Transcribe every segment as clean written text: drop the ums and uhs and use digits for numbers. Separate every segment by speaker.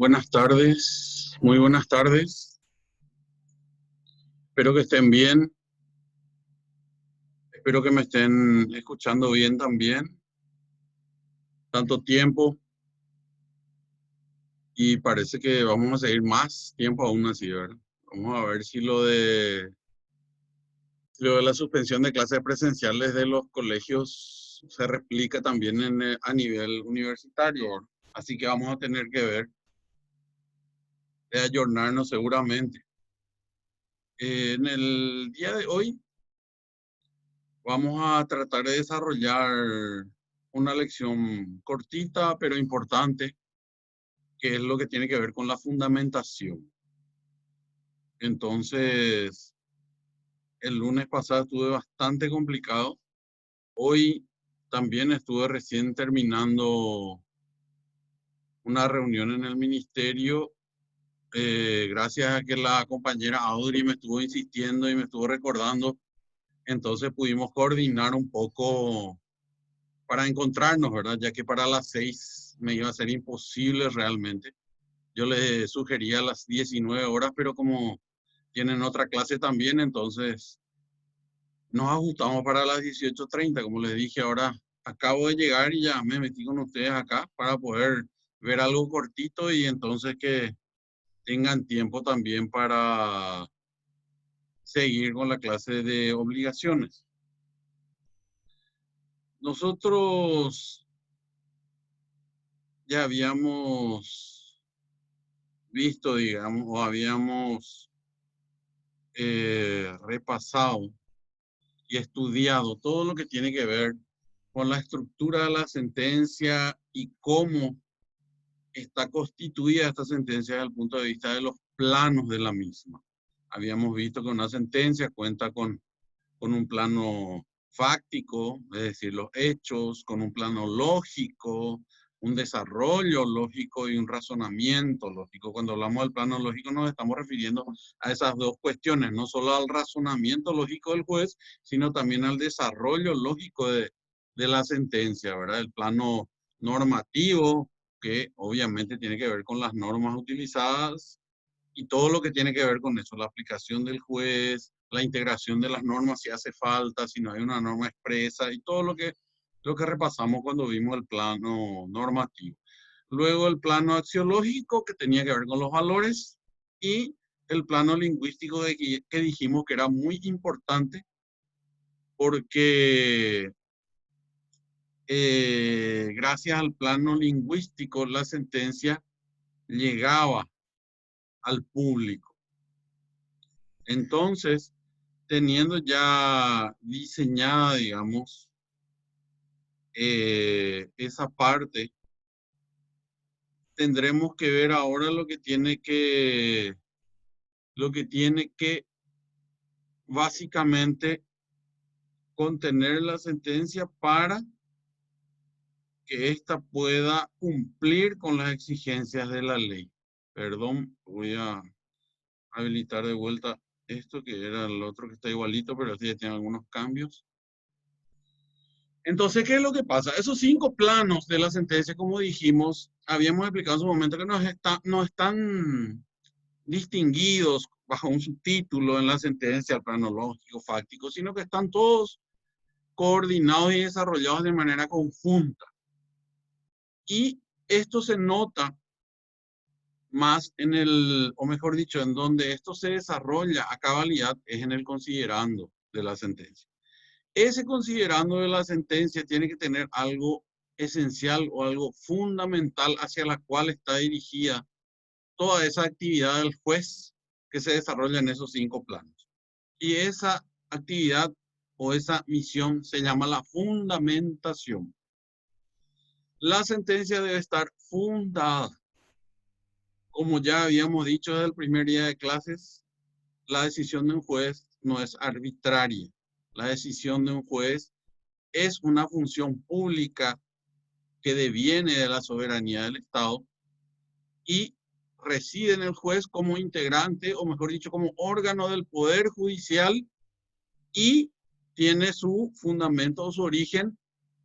Speaker 1: Buenas tardes, muy buenas tardes. Espero que estén bien, espero que me estén escuchando bien también. Tanto tiempo y parece que vamos a seguir más tiempo aún así, ¿verdad? Vamos a ver si lo de la suspensión de clases presenciales de los colegios se replica también a nivel universitario, ¿verdad? Así que vamos a tener que ver de ayornarnos seguramente. En el día de hoy vamos a tratar de desarrollar una lección cortita pero importante, que es lo que tiene que ver con la fundamentación. Entonces, el lunes pasado estuve bastante complicado. Hoy también estuve recién terminando una reunión en el ministerio, gracias a que la compañera Audrey me estuvo insistiendo y me estuvo recordando. Entonces pudimos coordinar un poco para encontrarnos, ¿verdad? Ya que para las 6 me iba a ser imposible realmente. Yo les sugería a las 19 horas, pero como tienen otra clase también, entonces nos ajustamos para las 18:30. Como les dije, ahora acabo de llegar y ya me metí con ustedes acá para poder ver algo cortito y entonces que tengan tiempo también para seguir con la clase de obligaciones. Nosotros ya habíamos visto, digamos, o habíamos repasado y estudiado todo lo que tiene que ver con la estructura de la sentencia y cómo está constituida esta sentencia desde el punto de vista de los planos de la misma. Habíamos visto que una sentencia cuenta con un plano fáctico, es decir, los hechos, con un plano lógico, un desarrollo lógico y un razonamiento lógico. Cuando hablamos del plano lógico nos estamos refiriendo a esas dos cuestiones, no solo al razonamiento lógico del juez, sino también al desarrollo lógico de la sentencia, ¿verdad? El plano normativo, que obviamente tiene que ver con las normas utilizadas y todo lo que tiene que ver con eso, la aplicación del juez, la integración de las normas si hace falta, si no hay una norma expresa y todo lo que repasamos cuando vimos el plano normativo. Luego el plano axiológico que tenía que ver con los valores y el plano lingüístico que dijimos que era muy importante porque gracias al plano lingüístico la sentencia llegaba al público. Entonces, teniendo ya diseñada, digamos, esa parte, tendremos que ver ahora lo que tiene que básicamente contener la sentencia para que ésta pueda cumplir con las exigencias de la ley. Perdón, voy a habilitar de vuelta esto que era el otro que está igualito, pero este ya tiene algunos cambios. Entonces, ¿qué es lo que pasa? Esos 5 planos de la sentencia, como dijimos, habíamos explicado en su momento que no están distinguidos bajo un subtítulo en la sentencia, el plano lógico, fáctico, sino que están todos coordinados y desarrollados de manera conjunta. Y esto se nota más o mejor dicho, en donde esto se desarrolla a cabalidad es en el considerando de la sentencia. Ese considerando de la sentencia tiene que tener algo esencial o algo fundamental hacia la cual está dirigida toda esa actividad del juez que se desarrolla en esos 5 planos. Y esa actividad o esa misión se llama la fundamentación. La sentencia debe estar fundada. Como ya habíamos dicho desde el primer día de clases, la decisión de un juez no es arbitraria. La decisión de un juez es una función pública que deviene de la soberanía del Estado y reside en el juez como integrante, o mejor dicho, como órgano del Poder Judicial y tiene su fundamento o su origen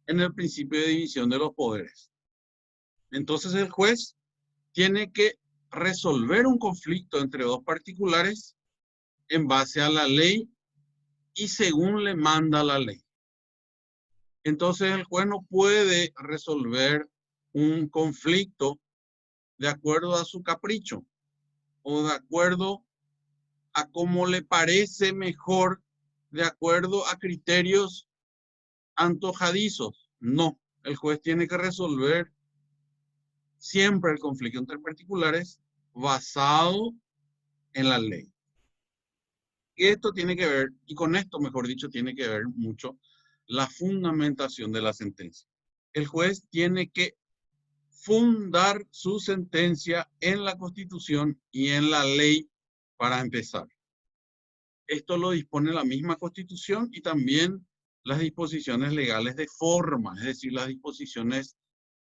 Speaker 1: en el principio de división de los poderes. Entonces el juez tiene que resolver un conflicto entre dos particulares en base a la ley y según le manda la ley. Entonces el juez no puede resolver un conflicto de acuerdo a su capricho o de acuerdo a cómo le parece mejor, de acuerdo a criterios antojadizos. No, el juez tiene que resolver siempre el conflicto entre particulares basado en la ley. Y esto tiene que ver, y con esto, mejor dicho, tiene que ver mucho la fundamentación de la sentencia. El juez tiene que fundar su sentencia en la Constitución y en la ley para empezar. Esto lo dispone la misma Constitución y también las disposiciones legales de forma, es decir, las disposiciones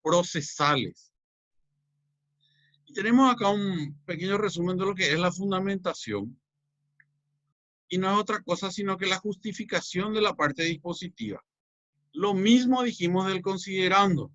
Speaker 1: procesales. Y tenemos acá un pequeño resumen de lo que es la fundamentación. Y no es otra cosa sino que la justificación de la parte dispositiva. Lo mismo dijimos del considerando.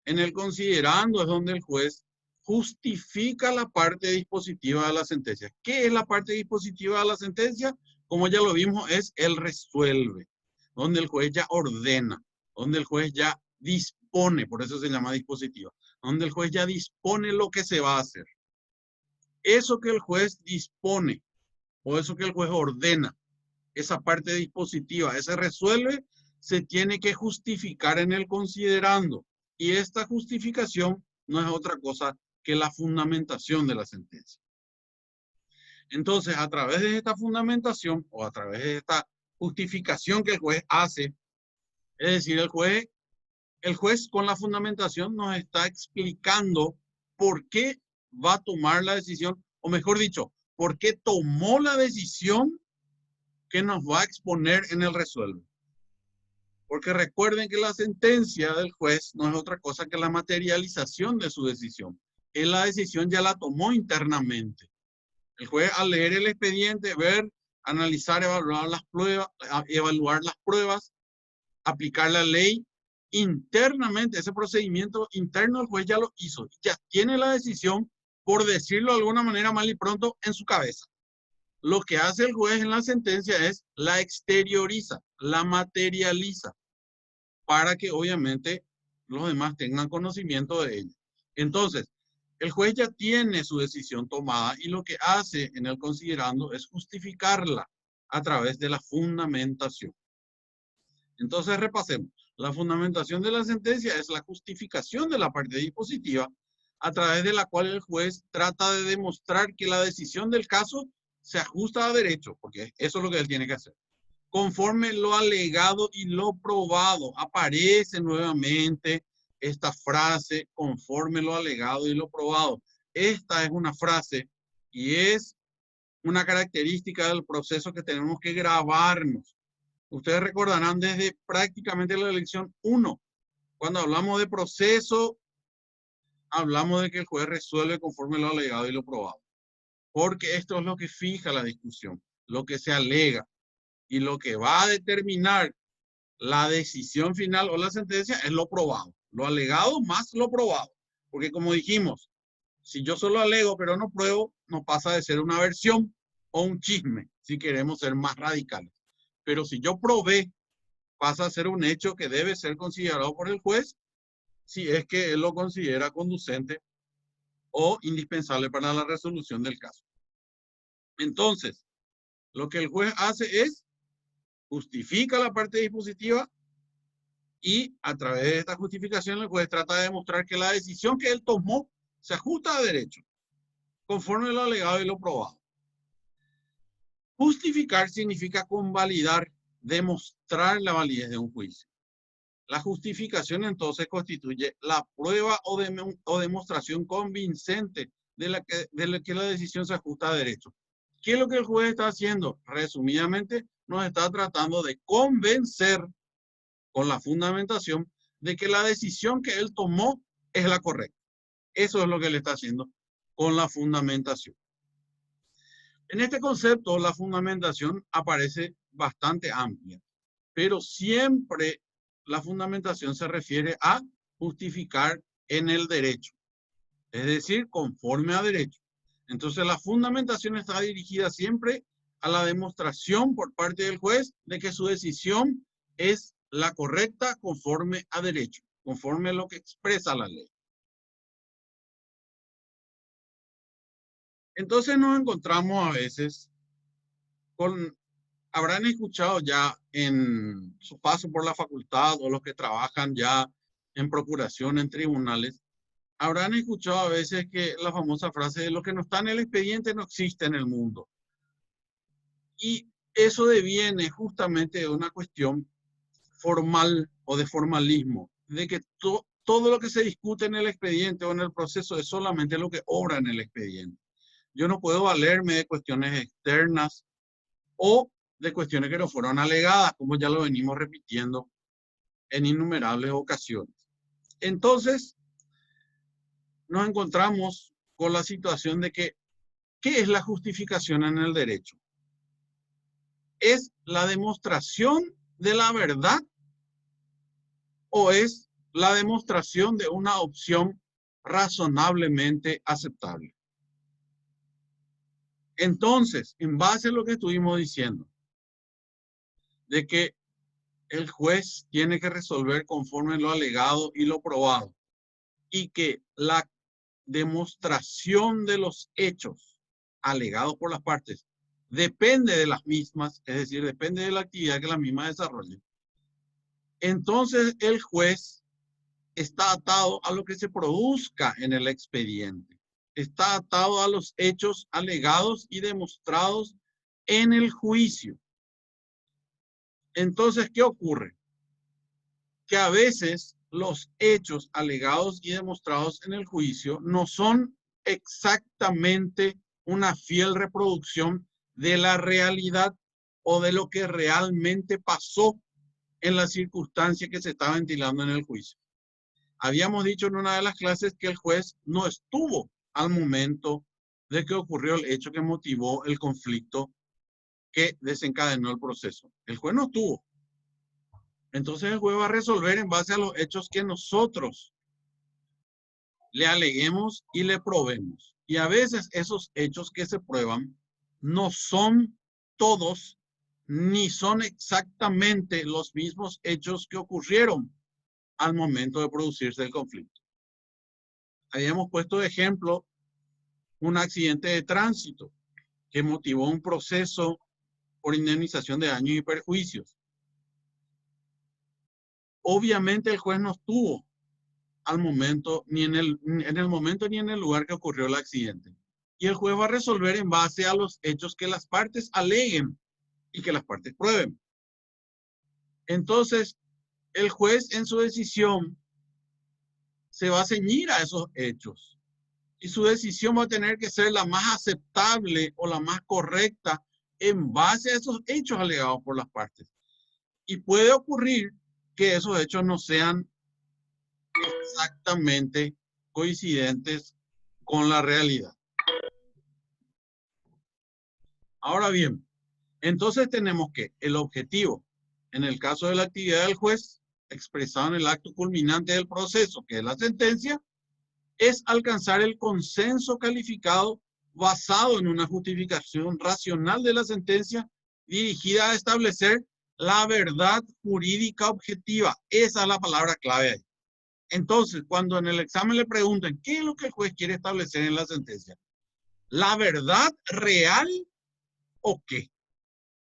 Speaker 1: En el considerando es donde el juez justifica la parte dispositiva de la sentencia. ¿Qué es la parte dispositiva de la sentencia? Como ya lo vimos, es el resuelve, donde el juez ya ordena, donde el juez ya dispone, por eso se llama dispositiva, donde el juez ya dispone lo que se va a hacer. Eso que el juez dispone, o eso que el juez ordena, esa parte dispositiva, ese resuelve, se tiene que justificar en el considerando. Y esta justificación no es otra cosa que la fundamentación de la sentencia. Entonces, a través de esta fundamentación o a través de esta justificación que el juez hace, es decir, el juez con la fundamentación nos está explicando por qué va a tomar la decisión, o mejor dicho, por qué tomó la decisión que nos va a exponer en el resuelve. Porque recuerden que la sentencia del juez no es otra cosa que la materialización de su decisión. Él la decisión ya la tomó internamente. El juez al leer el expediente, ver, analizar, evaluar las pruebas, aplicar la ley, internamente, ese procedimiento interno el juez ya lo hizo. Ya tiene la decisión, por decirlo de alguna manera mal y pronto, en su cabeza. Lo que hace el juez en la sentencia es la exterioriza, la materializa, para que obviamente los demás tengan conocimiento de ella. Entonces, el juez ya tiene su decisión tomada y lo que hace en el considerando es justificarla a través de la fundamentación. Entonces, repasemos. La fundamentación de la sentencia es la justificación de la parte dispositiva a través de la cual el juez trata de demostrar que la decisión del caso se ajusta a derecho, porque eso es lo que él tiene que hacer. Conforme lo alegado y lo probado. Aparece nuevamente esta frase, conforme lo alegado y lo probado. Esta es una frase y es una característica del proceso que tenemos que grabarnos. Ustedes recordarán desde prácticamente la lección 1. Cuando hablamos de proceso, hablamos de que el juez resuelve conforme lo alegado y lo probado. Porque esto es lo que fija la discusión, lo que se alega. Y lo que va a determinar la decisión final o la sentencia es lo probado. Lo alegado más lo probado. Porque como dijimos, si yo solo alego pero no pruebo, no pasa de ser una versión o un chisme, si queremos ser más radicales. Pero si yo probé, pasa a ser un hecho que debe ser considerado por el juez si es que él lo considera conducente o indispensable para la resolución del caso. Entonces, lo que el juez hace es justifica la parte dispositiva y a través de esta justificación el juez trata de demostrar que la decisión que él tomó se ajusta a derecho, conforme lo alegado y lo probado. Justificar significa convalidar, demostrar la validez de un juicio. La justificación entonces constituye la prueba o demostración convincente de la que la decisión se ajusta a derecho. ¿Qué es lo que el juez está haciendo? Resumidamente, nos está tratando de convencer con la fundamentación de que la decisión que él tomó es la correcta. Eso es lo que él está haciendo con la fundamentación. En este concepto, la fundamentación aparece bastante amplia, pero siempre la fundamentación se refiere a justificar en el derecho. es decir, conforme a derecho. Entonces la fundamentación está dirigida siempre a la demostración por parte del juez de que su decisión es la correcta conforme a derecho, conforme a lo que expresa la ley. Entonces nos encontramos a veces con, habrán escuchado ya en su paso por la facultad o los que trabajan ya en procuración en tribunales, habrán escuchado a veces que la famosa frase de lo que no está en el expediente no existe en el mundo. Y eso deviene justamente de una cuestión formal o de formalismo, de que todo lo que se discute en el expediente o en el proceso es solamente lo que obra en el expediente. Yo no puedo valerme de cuestiones externas o de cuestiones que no fueron alegadas, como ya lo venimos repitiendo en innumerables ocasiones. Entonces, nos encontramos con la situación de que, ¿qué es la justificación en el derecho? ¿Es la demostración de la verdad o es la demostración de una opción razonablemente aceptable? Entonces, en base a lo que estuvimos diciendo, de que el juez tiene que resolver conforme lo alegado y lo probado, y que la demostración de los hechos alegados por las partes depende de las mismas, es decir, depende de la actividad que las mismas desarrollen. Entonces el juez está atado a lo que se produzca en el expediente. Está atado a los hechos alegados y demostrados en el juicio. Entonces, ¿qué ocurre? Que a veces los hechos alegados y demostrados en el juicio no son exactamente una fiel reproducción de la realidad o de lo que realmente pasó en la circunstancia que se está ventilando en el juicio. Habíamos dicho en una de las clases que el juez no estuvo al momento de que ocurrió el hecho que motivó el conflicto que desencadenó el proceso. El juez no estuvo. Entonces el juez va a resolver en base a los hechos que nosotros le aleguemos y le probemos. Y a veces esos hechos que se prueban no son todos ni son exactamente los mismos hechos que ocurrieron al momento de producirse el conflicto. Habíamos puesto de ejemplo un accidente de tránsito que motivó un proceso por indemnización de daños y perjuicios. Obviamente el juez no estuvo al momento, ni en el momento ni en el lugar que ocurrió el accidente. Y el juez va a resolver en base a los hechos que las partes aleguen y que las partes prueben. Entonces, el juez en su decisión se va a ceñir a esos hechos. Y su decisión va a tener que ser la más aceptable o la más correcta en base a esos hechos alegados por las partes. Y puede ocurrir que esos hechos no sean exactamente coincidentes con la realidad. Ahora bien, entonces tenemos que el objetivo, en el caso de la actividad del juez, expresado en el acto culminante del proceso, que es la sentencia, es alcanzar el consenso calificado basado en una justificación racional de la sentencia dirigida a establecer la verdad jurídica objetiva. Esa es la palabra clave ahí. Entonces, cuando en el examen le preguntan qué es lo que el juez quiere establecer en la sentencia, ¿la verdad real o qué?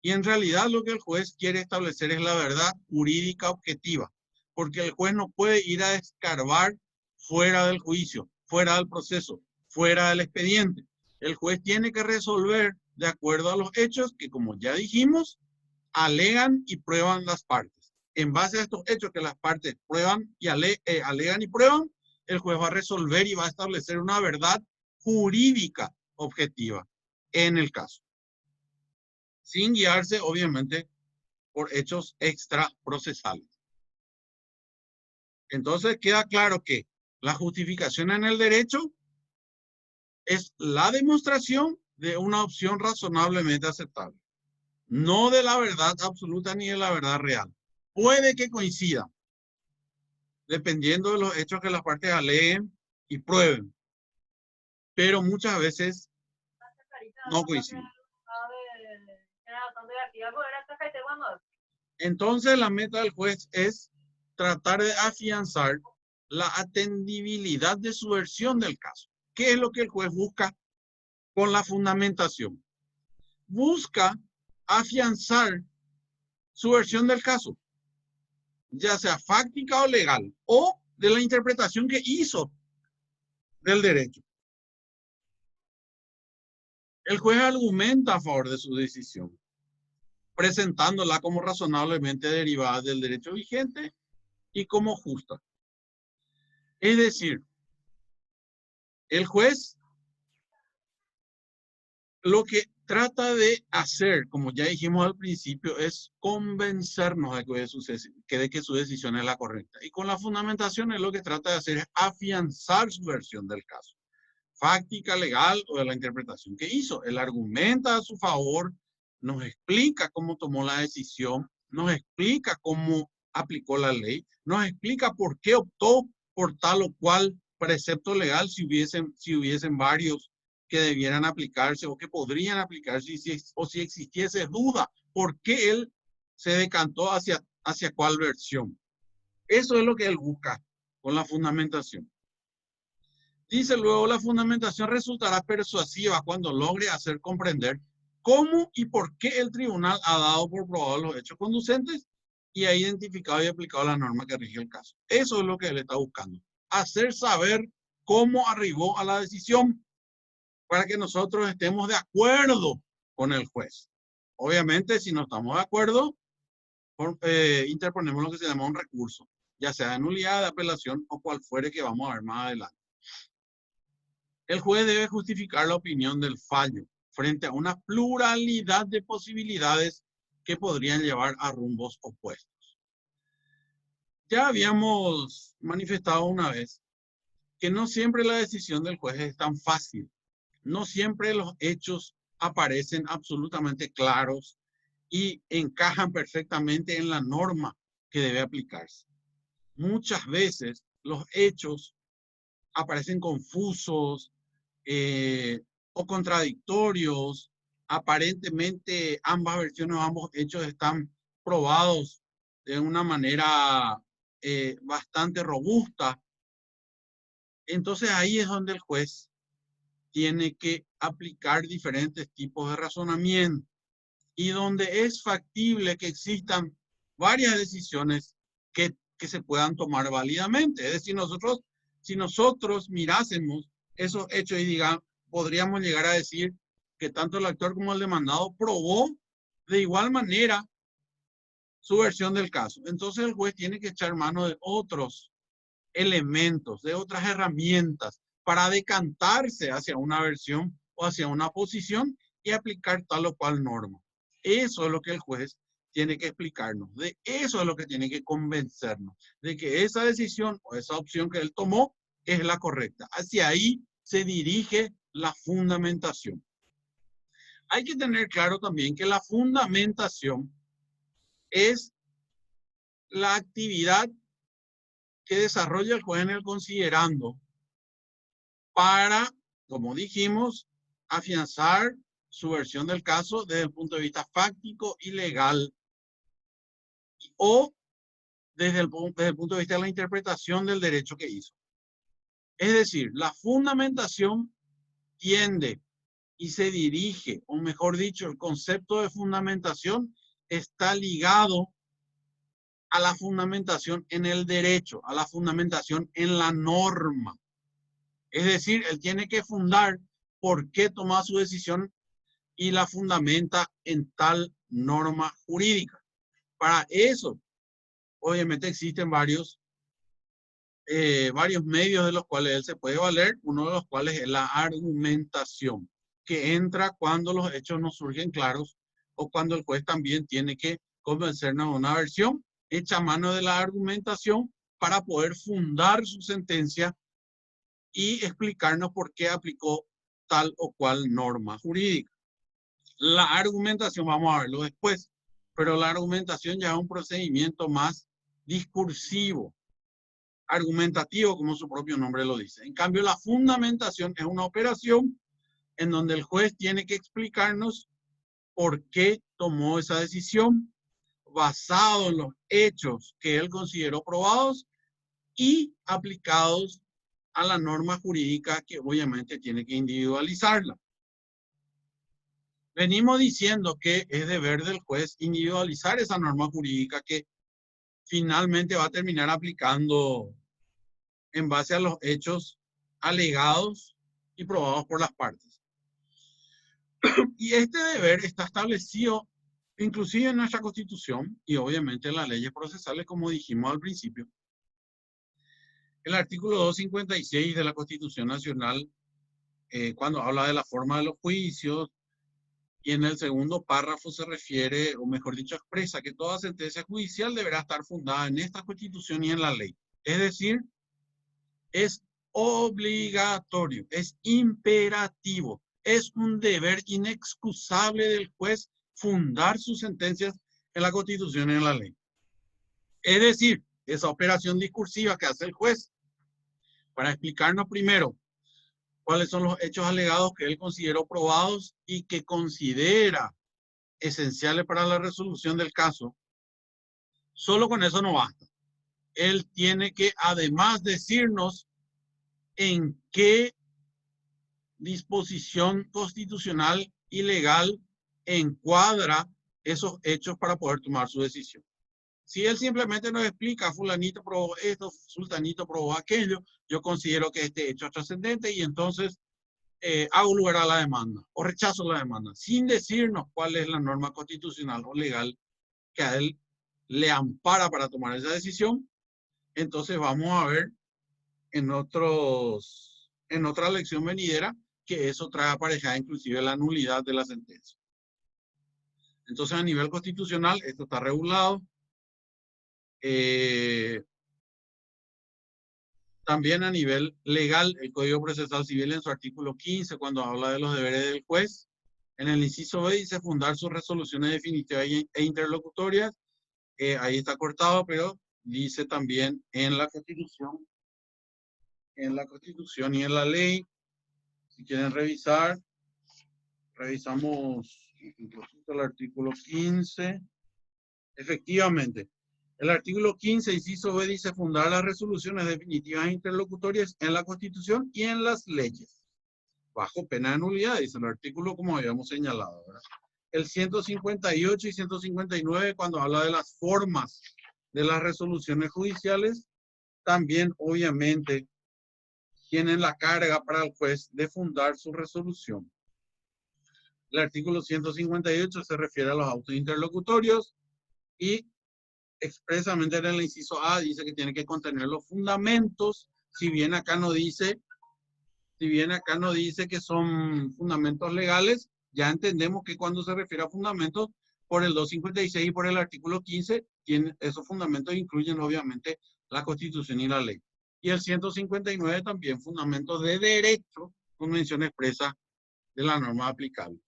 Speaker 1: Y en realidad lo que el juez quiere establecer es la verdad jurídica objetiva, porque el juez no puede ir a escarbar fuera del juicio, fuera del proceso, fuera del expediente. El juez tiene que resolver de acuerdo a los hechos que, como ya dijimos, alegan y prueban las partes. En base a estos hechos que las partes prueban y alegan y prueban, el juez va a resolver y va a establecer una verdad jurídica objetiva en el caso, sin guiarse, obviamente, por hechos extraprocesales. Entonces, queda claro que la justificación en el derecho es la demostración de una opción razonablemente aceptable, no de la verdad absoluta ni de la verdad real. Puede que coincida, dependiendo de los hechos que las partes aleguen y prueben, pero muchas veces no coinciden. Entonces, la meta del juez es tratar de afianzar la atendibilidad de su versión del caso. ¿Qué es lo que el juez busca con la fundamentación? Busca afianzar su versión del caso, ya sea fáctica o legal, o de la interpretación que hizo del derecho. El juez argumenta a favor de su decisión, presentándola como razonablemente derivada del derecho vigente y como justa. Es decir, el juez lo que trata de hacer, como ya dijimos al principio, es convencernos de que su decisión es la correcta. Y con la fundamentación es lo que trata de hacer es afianzar su versión del caso, fáctica, legal o de la interpretación que hizo. Él argumenta a su favor, nos explica cómo tomó la decisión, nos explica cómo aplicó la ley, nos explica por qué optó por tal o cual precepto legal si hubiesen varios que debieran aplicarse o que podrían aplicarse o si existiese duda, por qué él se decantó hacia cuál versión. Eso es lo que él busca con la fundamentación. Dice luego, la fundamentación resultará persuasiva cuando logre hacer comprender cómo y por qué el tribunal ha dado por probados los hechos conducentes y ha identificado y aplicado la norma que rige el caso. Eso es lo que él está buscando. Hacer saber cómo arribó a la decisión para que nosotros estemos de acuerdo con el juez. Obviamente, si no estamos de acuerdo, interponemos lo que se llama un recurso, ya sea de nulidad, de apelación o cual fuere que vamos a ver más adelante. El juez debe justificar la opinión del fallo frente a una pluralidad de posibilidades que podrían llevar a rumbos opuestos. Ya habíamos manifestado una vez que no siempre la decisión del juez es tan fácil. No siempre los hechos aparecen absolutamente claros y encajan perfectamente en la norma que debe aplicarse. Muchas veces los hechos aparecen confusos o contradictorios. Aparentemente ambas versiones, ambos hechos están probados de una manera bastante robusta. Entonces ahí es donde el juez tiene que aplicar diferentes tipos de razonamiento y donde es factible que existan varias decisiones que se puedan tomar válidamente. Es decir, si nosotros mirásemos esos hechos y podríamos llegar a decir que tanto el actor como el demandado probó de igual manera su versión del caso. Entonces el juez tiene que echar mano de otros elementos, de otras herramientas para decantarse hacia una versión o hacia una posición y aplicar tal o cual norma. Eso es lo que el juez tiene que explicarnos. De eso es lo que tiene que convencernos, de que esa decisión o esa opción que él tomó es la correcta. Hacia ahí se dirige la fundamentación. Hay que tener claro también que la fundamentación es la actividad que desarrolla el juez en el considerando para, como dijimos, afianzar su versión del caso desde el punto de vista fáctico y legal o desde el punto de vista de la interpretación del derecho que hizo. Es decir, la fundamentación tiende y se dirige, o mejor dicho, el concepto de fundamentación está ligado a la fundamentación en el derecho, a la fundamentación en la norma. Es decir, él tiene que fundar por qué toma su decisión y la fundamenta en tal norma jurídica. Para eso, obviamente existen varios medios de los cuales él se puede valer, uno de los cuales es la argumentación, que entra cuando los hechos no surgen claros o cuando el juez también tiene que convencernos de una versión, echa mano de la argumentación para poder fundar su sentencia y explicarnos por qué aplicó tal o cual norma jurídica. La argumentación, vamos a verlo después, pero la argumentación ya es un procedimiento más discursivo. argumentativo, como su propio nombre lo dice. En cambio, la fundamentación es una operación en donde el juez tiene que explicarnos por qué tomó esa decisión basado en los hechos que él consideró probados y aplicados a la norma jurídica que obviamente tiene que individualizarla. Venimos diciendo que es deber del juez individualizar esa norma jurídica que finalmente va a terminar aplicando en base a los hechos alegados y probados por las partes. Y este deber está establecido inclusive en nuestra Constitución y obviamente en las leyes procesales, como dijimos al principio. El artículo 256 de la Constitución Nacional, cuando habla de la forma de los juicios, y en el segundo párrafo se refiere, o mejor dicho, expresa que toda sentencia judicial deberá estar fundada en esta Constitución y en la ley. Es decir, es obligatorio, es imperativo, es un deber inexcusable del juez fundar sus sentencias en la Constitución y en la ley. Es decir, esa operación discursiva que hace el juez para explicarnos primero cuáles son los hechos alegados que él consideró probados y que considera esenciales para la resolución del caso, solo con eso no basta. Él tiene que además decirnos en qué disposición constitucional y legal encuadra esos hechos para poder tomar su decisión. Si él simplemente nos explica, fulanito probó esto, sultanito probó aquello, yo considero que este hecho es trascendente y entonces hago lugar a la demanda o rechazo la demanda, sin decirnos cuál es la norma constitucional o legal que a él le ampara para tomar esa decisión, entonces vamos a ver en otra lección venidera que eso trae aparejada inclusive la nulidad de la sentencia. Entonces, a nivel constitucional, esto está regulado. También a nivel legal, el Código Procesal Civil en su artículo 15, cuando habla de los deberes del juez, en el inciso B dice fundar sus resoluciones definitivas e interlocutorias. Ahí está cortado, pero dice también en la Constitución y en la ley. Si quieren revisar, revisamos el artículo 15. Efectivamente, el artículo 15, inciso B, dice fundar las resoluciones definitivas e interlocutorias en la Constitución y en las leyes, bajo pena de nulidad, dice el artículo como habíamos señalado, ¿verdad? El 158 y 159, cuando habla de las formas de las resoluciones judiciales, también obviamente tienen la carga para el juez de fundar su resolución. El artículo 158 se refiere a los autos interlocutorios y expresamente en el inciso A dice que tiene que contener los fundamentos, si bien acá no dice que son fundamentos legales, ya entendemos que cuando se refiere a fundamentos, por el 256 y por el artículo 15, esos fundamentos incluyen obviamente la Constitución y la ley. Y el 159 también fundamentos de derecho, con mención expresa de la norma aplicable.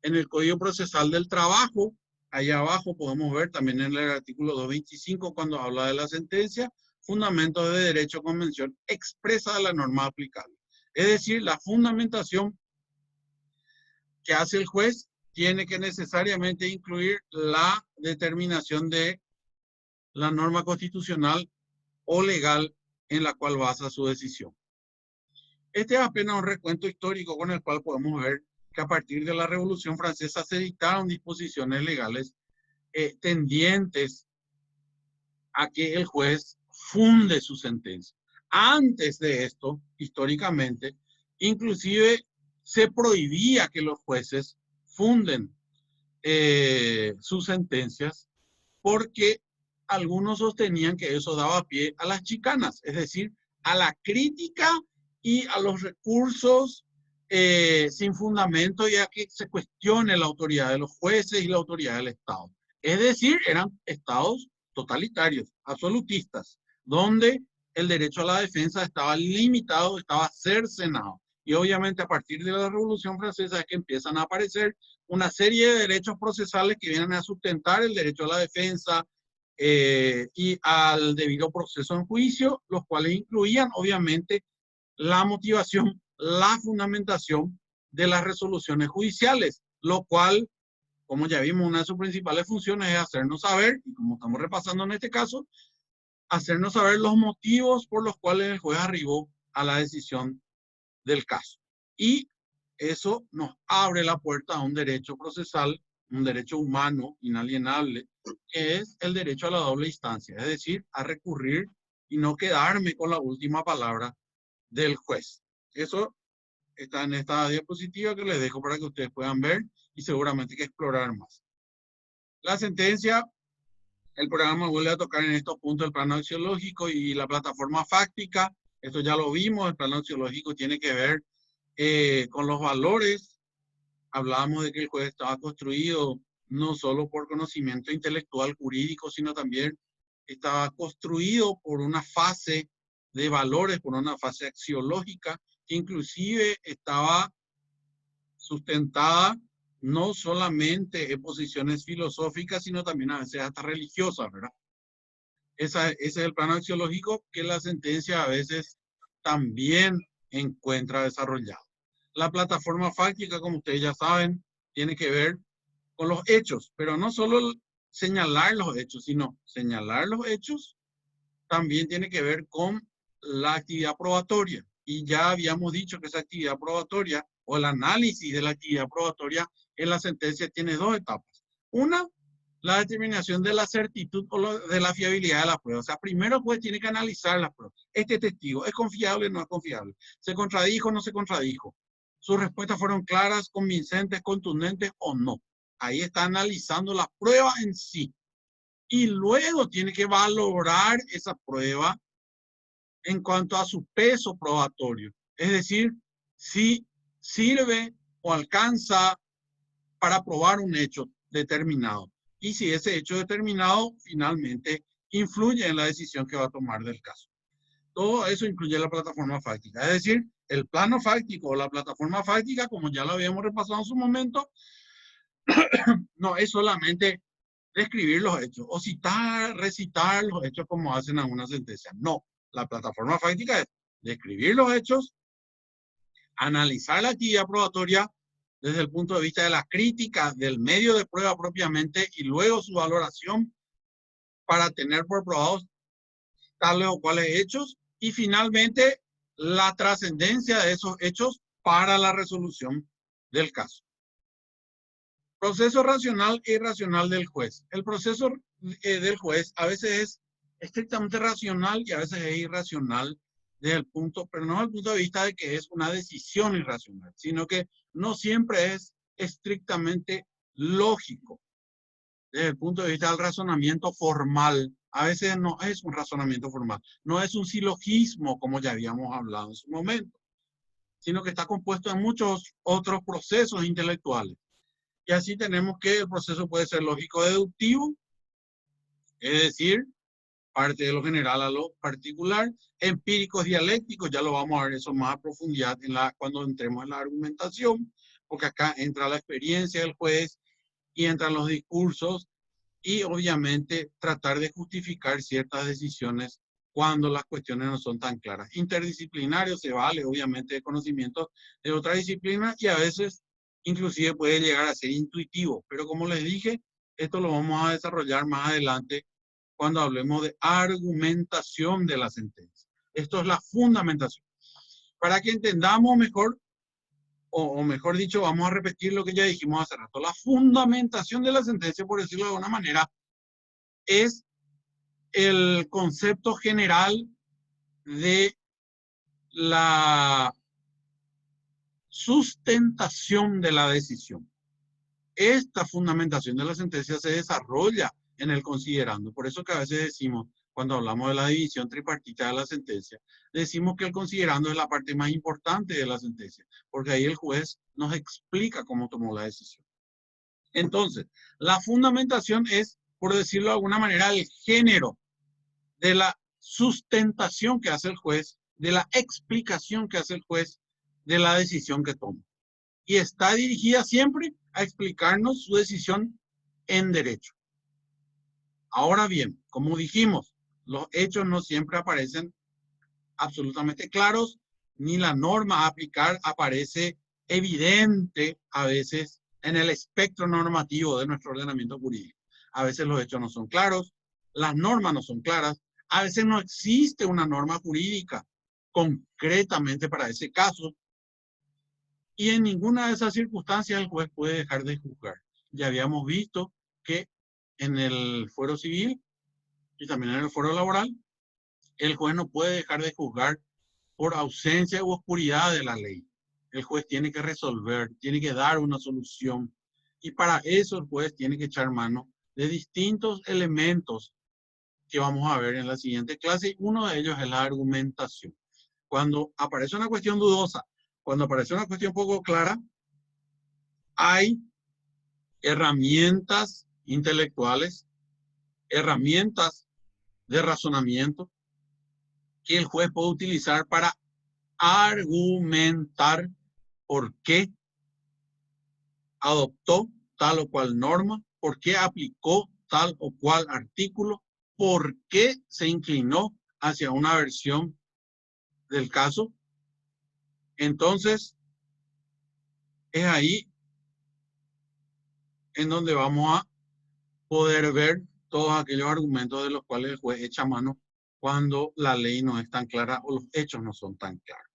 Speaker 1: En el Código Procesal del Trabajo, allá abajo podemos ver también en el artículo 225, cuando habla de la sentencia, fundamentos de derecho con mención expresa de la norma aplicable. Es decir, la fundamentación que hace el juez tiene que necesariamente incluir la determinación de la norma constitucional o legal en la cual basa su decisión. Este es apenas un recuento histórico con el cual podemos ver que a partir de la Revolución Francesa se dictaron disposiciones legales tendientes a que el juez funde su sentencia. Antes de esto, históricamente, inclusive se prohibía que los jueces funden sus sentencias porque algunos sostenían que eso daba pie a las chicanas, es decir, a la crítica y a los recursos sin fundamento y a que se cuestione la autoridad de los jueces y la autoridad del Estado. Es decir, eran estados totalitarios, absolutistas, donde el derecho a la defensa estaba limitado, estaba cercenado. Y obviamente a partir de la Revolución Francesa es que empiezan a aparecer una serie de derechos procesales que vienen a sustentar el derecho a la defensa, y al debido proceso en juicio, los cuales incluían obviamente la motivación, la fundamentación de las resoluciones judiciales, lo cual, como ya vimos, una de sus principales funciones es hacernos saber, y como estamos repasando en este caso, hacernos saber los motivos por los cuales el juez arribó a la decisión del caso. Y eso nos abre la puerta a un derecho procesal, un derecho humano inalienable, que es el derecho a la doble instancia, es decir, a recurrir y no quedarme con la última palabra del juez. Eso está en esta diapositiva que les dejo para que ustedes puedan ver y seguramente que explorar más. La sentencia, el programa vuelve a tocar en estos puntos el plano axiológico y la plataforma fáctica. Esto ya lo vimos, el plano axiológico tiene que ver con los valores. Hablábamos de que el juez estaba construido no solo por conocimiento intelectual jurídico, sino también estaba construido por una fase de valores, por una fase axiológica, que inclusive estaba sustentada no solamente en posiciones filosóficas, sino también a veces hasta religiosas, ¿verdad? Ese es el plano axiológico que la sentencia a veces también encuentra desarrollado. La plataforma fáctica, como ustedes ya saben, tiene que ver con los hechos, pero no solo señalar los hechos, sino señalar los hechos también tiene que ver con la actividad probatoria. Y ya habíamos dicho que esa actividad probatoria o el análisis de la actividad probatoria en la sentencia tiene dos etapas. Una, la determinación de la certitud o de la fiabilidad de la prueba. O sea, primero el juez tiene que analizar las pruebas. Este testigo, ¿es confiable o no es confiable? ¿Se contradijo o no se contradijo? ¿Sus respuestas fueron claras, convincentes, contundentes o no? Ahí está analizando la prueba en sí. Y luego tiene que valorar esa prueba en cuanto a su peso probatorio. Es decir, si sirve o alcanza para probar un hecho determinado. Y si ese hecho determinado finalmente influye en la decisión que va a tomar del caso. Todo eso incluye la plataforma fáctica. Es decir, el plano fáctico o la plataforma fáctica, como ya lo habíamos repasado en su momento, no es solamente describir los hechos o citar, recitar los hechos como hacen en una sentencia. No, la plataforma fáctica es describir los hechos, analizar la actividad probatoria desde el punto de vista de la crítica del medio de prueba propiamente y luego su valoración para tener por probados tales o cuales hechos y finalmente la trascendencia de esos hechos para la resolución del caso. Proceso racional e irracional del juez. El proceso del juez a veces es estrictamente racional y a veces es irracional desde el punto, pero no desde el punto de vista de que es una decisión irracional, sino que no siempre es estrictamente lógico desde el punto de vista del razonamiento formal. A veces no es un razonamiento formal, no es un silogismo como ya habíamos hablado en su momento, sino que está compuesto de muchos otros procesos intelectuales. Y así tenemos que el proceso puede ser lógico-deductivo, es decir, parte de lo general a lo particular, empíricos dialécticos, ya lo vamos a ver eso más a profundidad cuando entremos en la argumentación, porque acá entra la experiencia del juez y entran los discursos y obviamente tratar de justificar ciertas decisiones cuando las cuestiones no son tan claras. Interdisciplinario se vale obviamente de conocimientos de otra disciplina y a veces inclusive puede llegar a ser intuitivo, pero como les dije, esto lo vamos a desarrollar más adelante cuando hablemos de argumentación de la sentencia. Esto es la fundamentación. Para que entendamos mejor, o mejor dicho, vamos a repetir lo que ya dijimos hace rato. La fundamentación de la sentencia, por decirlo de alguna manera, es el concepto general de la sustentación de la decisión. Esta fundamentación de la sentencia se desarrolla en el considerando. Por eso que a veces decimos, cuando hablamos de la división tripartita de la sentencia, decimos que el considerando es la parte más importante de la sentencia, porque ahí el juez nos explica cómo tomó la decisión. Entonces, la fundamentación es, por decirlo de alguna manera, el género de la sustentación que hace el juez, de la explicación que hace el juez de la decisión que toma. Y está dirigida siempre a explicarnos su decisión en derecho. Ahora bien, como dijimos, los hechos no siempre aparecen absolutamente claros, ni la norma a aplicar aparece evidente a veces en el espectro normativo de nuestro ordenamiento jurídico. A veces los hechos no son claros, las normas no son claras, a veces no existe una norma jurídica concretamente para ese caso, y en ninguna de esas circunstancias el juez puede dejar de juzgar. Ya habíamos visto que en el fuero civil y también en el fuero laboral, el juez no puede dejar de juzgar por ausencia u oscuridad de la ley. El juez tiene que resolver, tiene que dar una solución. Y para eso el juez tiene que echar mano de distintos elementos que vamos a ver en la siguiente clase. Y uno de ellos es la argumentación. Cuando aparece una cuestión dudosa, cuando aparece una cuestión poco clara, hay herramientas intelectuales, herramientas de razonamiento que el juez puede utilizar para argumentar por qué adoptó tal o cual norma, por qué aplicó tal o cual artículo, por qué se inclinó hacia una versión del caso. Entonces, es ahí en donde vamos a poder ver todos aquellos argumentos de los cuales el juez echa mano cuando la ley no es tan clara o los hechos no son tan claros.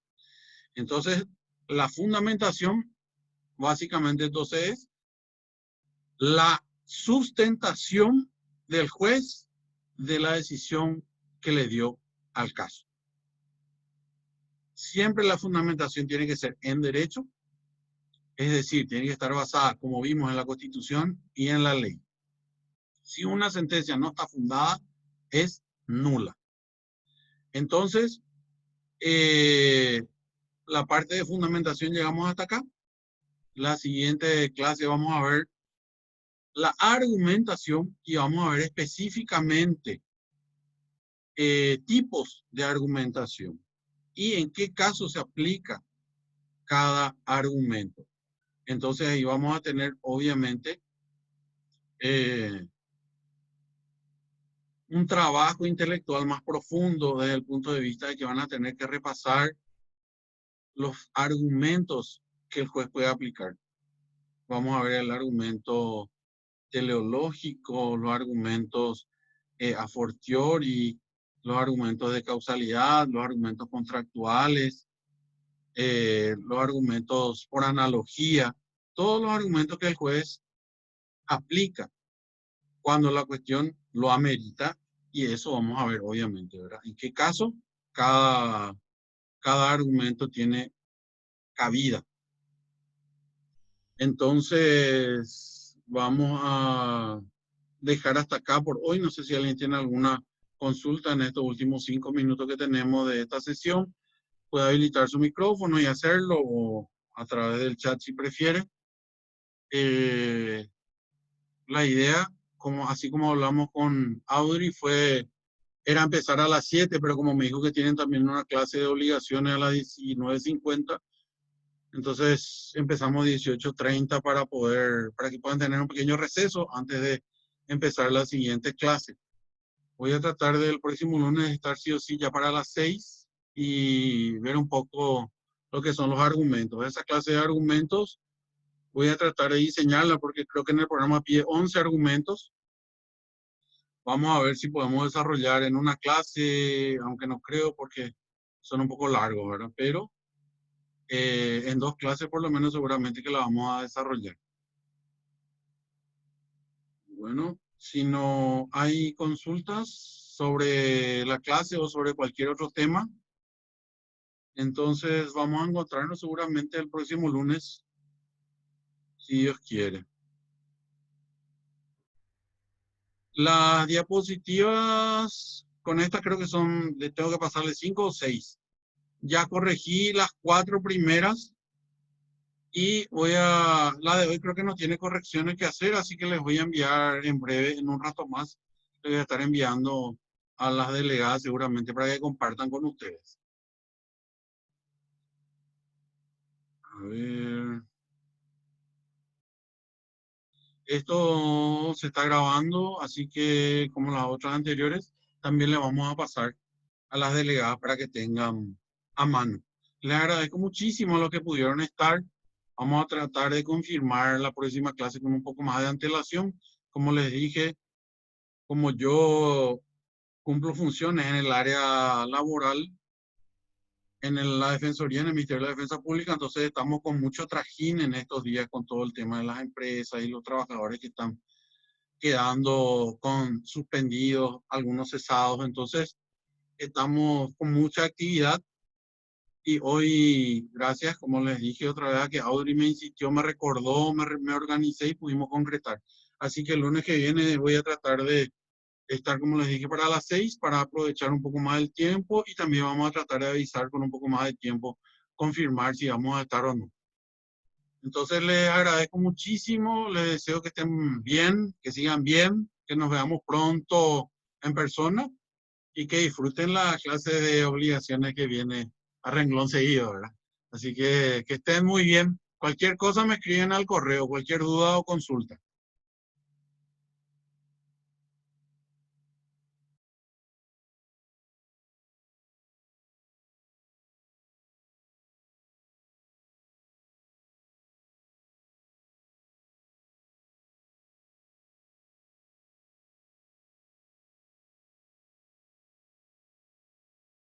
Speaker 1: Entonces, la fundamentación básicamente entonces es la sustentación del juez de la decisión que le dio al caso. Siempre la fundamentación tiene que ser en derecho, es decir, tiene que estar basada, como vimos, en la Constitución y en la ley. Si una sentencia no está fundada, es nula. Entonces, la parte de fundamentación llegamos hasta acá. La siguiente clase vamos a ver la argumentación y vamos a ver específicamente tipos de argumentación y en qué caso se aplica cada argumento. Entonces ahí vamos a tener obviamente un trabajo intelectual más profundo desde el punto de vista de que van a tener que repasar los argumentos que el juez puede aplicar. Vamos a ver el argumento teleológico, los argumentos a fortiori, los argumentos de causalidad, los argumentos contractuales, los argumentos por analogía, todos los argumentos que el juez aplica cuando la cuestión lo amerita, y eso vamos a ver obviamente, ¿verdad? En qué caso cada argumento tiene cabida. Entonces, vamos a dejar hasta acá por hoy. No sé si alguien tiene alguna consulta en estos últimos 5 minutos que tenemos de esta sesión. Puede habilitar su micrófono y hacerlo o a través del chat si prefiere. La idea, así como hablamos con Audrey, era empezar a las 7, pero como me dijo que tienen también una clase de obligaciones a las 19:50, entonces empezamos 18:30 para que puedan tener un pequeño receso antes de empezar la siguiente clase. Voy a tratar del próximo lunes estar sí o sí ya para las 6 y ver un poco lo que son los argumentos. Esa clase de argumentos voy a tratar de diseñarla porque creo que en el programa pide 11 argumentos. Vamos a ver si podemos desarrollar en una clase, aunque no creo porque son un poco largos, ¿verdad? Pero en 2 clases por lo menos seguramente que la vamos a desarrollar. Bueno, si no hay consultas sobre la clase o sobre cualquier otro tema, entonces vamos a encontrarnos seguramente el próximo lunes, si Dios quiere. Las diapositivas, con estas creo que le tengo que pasarle 5 o 6. Ya corregí las 4 primeras y la de hoy creo que no tiene correcciones que hacer, así que les voy a enviar en breve, en un rato más, les voy a estar enviando a las delegadas seguramente para que compartan con ustedes. A ver. Esto se está grabando, así que como las otras anteriores, también le vamos a pasar a las delegadas para que tengan a mano. Les agradezco muchísimo a los que pudieron estar. Vamos a tratar de confirmar la próxima clase con un poco más de antelación. Como les dije, como yo cumplo funciones en el área laboral, la Defensoría, en el Ministerio de la Defensa Pública, entonces estamos con mucho trajín en estos días con todo el tema de las empresas y los trabajadores que están quedando con suspendidos, algunos cesados. Entonces, estamos con mucha actividad y hoy, gracias, como les dije otra vez, a que Audrey me insistió, me recordó, me organicé y pudimos concretar. Así que el lunes que viene voy a tratar de estar, como les dije, para las 6 para aprovechar un poco más el tiempo y también vamos a tratar de avisar con un poco más de tiempo, confirmar si vamos a estar o no. Entonces les agradezco muchísimo, les deseo que estén bien, que sigan bien, que nos veamos pronto en persona y que disfruten la clase de obligaciones que viene a renglón seguido, ¿verdad? Así que estén muy bien. Cualquier cosa me escriben al correo, cualquier duda o consulta.